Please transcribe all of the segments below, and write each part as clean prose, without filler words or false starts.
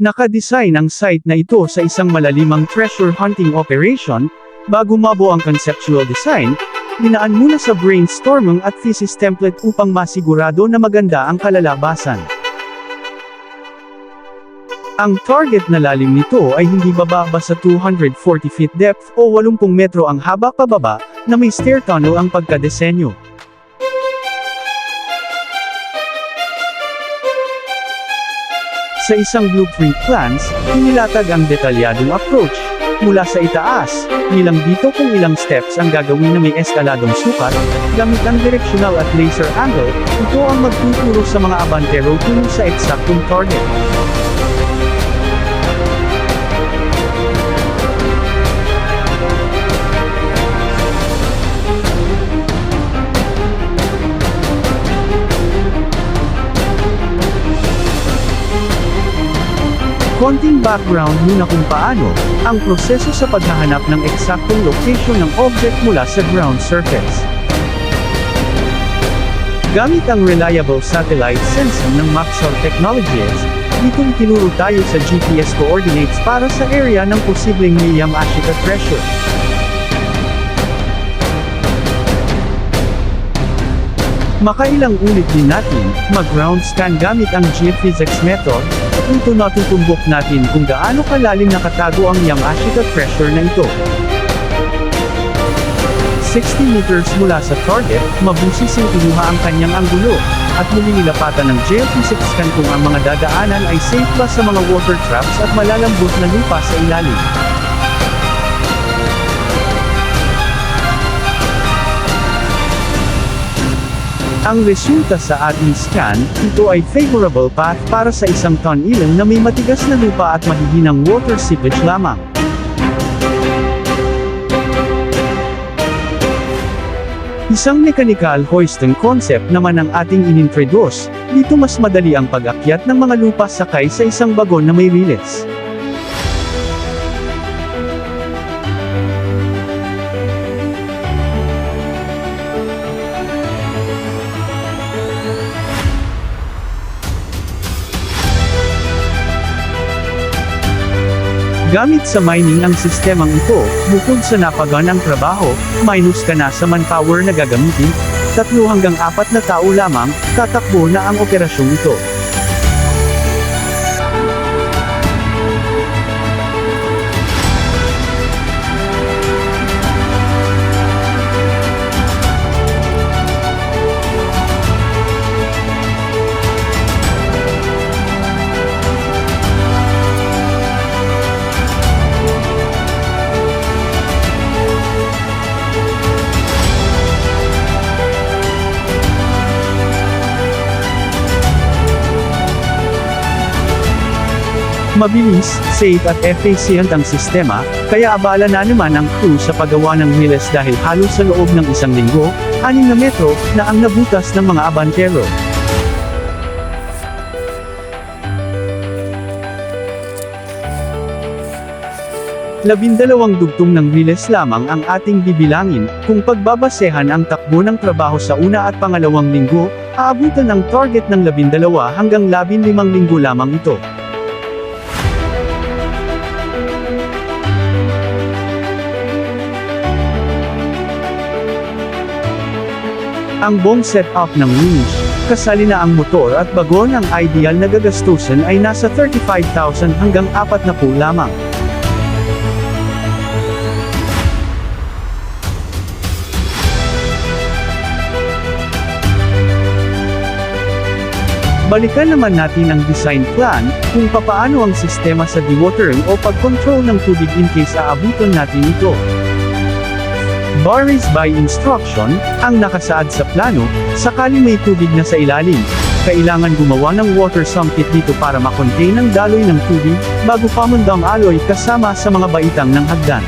Nakadesign ang site na ito sa isang malalimang treasure hunting operation. Bago mabuo ang conceptual design, dinaan muna sa brainstorming at thesis template upang masigurado na maganda ang kalalabasan. Ang target na lalim nito ay hindi bababa sa 240 feet depth o 80 metro ang haba pababa, na may stair tunnel ang pagkadesenyo. Sa isang blueprint plans, inilatag ang detalyadong approach, mula sa itaas, nilang dito kung ilang steps ang gagawin na may eskaladong sukat, gamit ang directional at laser angle, ito ang magtuturo sa mga abantero tungo sa eksaktong target. Konting background muna kung paano, ang proseso sa paghahanap ng eksaktong location ng object mula sa ground surface. Gamit ang reliable satellite sensing ng Maxar Technologies, dito itinuro tayo sa GPS coordinates para sa area ng posibleng may Yamashita treasure. Makailang ulit din natin, mag-ground scan gamit ang geophysics method. Ito natutumbok natin kung gaano kalalim nakatago ang Yamashita treasure na ito. 60 meters mula sa target, mabusising kinuha ang kanyang anggulo, at muli nilapatan ng geophysics scan kung ang mga dadaanan ay safe ba sa mga water traps at malalambot na lupa sa ilalim. Ang resulta sa ating scan, ito ay favorable path para sa isang tunnel na may matigas na lupa at mahihinang water seepage lamang. Isang mechanical hoisting concept naman ang ating inintroduce, dito mas madali ang pag-akyat ng mga lupa sakay sa isang bagon na may relays. Gamit sa mining ang sistemang ito, bukod sa napaganang trabaho, minus ka na sa manpower na gagamitin, 3 hanggang 4 na tao lamang, tatakbo na ang operasyong ito. Mabilis, safe at efficient ang sistema, kaya abala na naman ang crew sa paggawa ng relays dahil halos sa loob ng 1 linggo, 6 na metro, na ang nabutas ng mga abantero. Labindalawang dugtong ng relays lamang ang ating bibilangin, kung pagbabasehan ang takbo ng trabaho sa una at pangalawang linggo, aabutan ang target ng 12 hanggang 15 linggo lamang ito. Ang buong setup ng winch, kasali na ang motor at bagon ang ideal na gagastusin ay nasa 35,000 hanggang 40 lamang. Balikan naman natin ang design plan, kung papaano ang sistema sa dewatering o pag-control ng tubig in case aabutan natin ito. Varies by instruction, ang nakasaad sa plano, sakali may tubig na sa ilalim, kailangan gumawa ng water sumpit dito para makontain ang daloy ng tubig, bago pamundang alloy kasama sa mga baitang ng hagdan.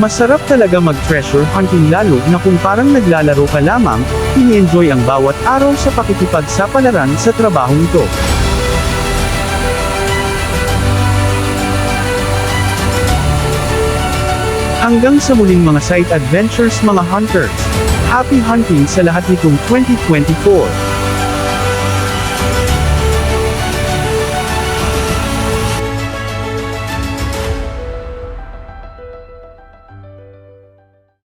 Masarap talaga mag-treasure hunting lalo na kung parang naglalaro ka lamang, ini-enjoy ang bawat araw sa pakikipagsapalaran sa trabahong ito. Hanggang sa muling mga site adventures mga hunters. Happy hunting sa lahat nitong 2024!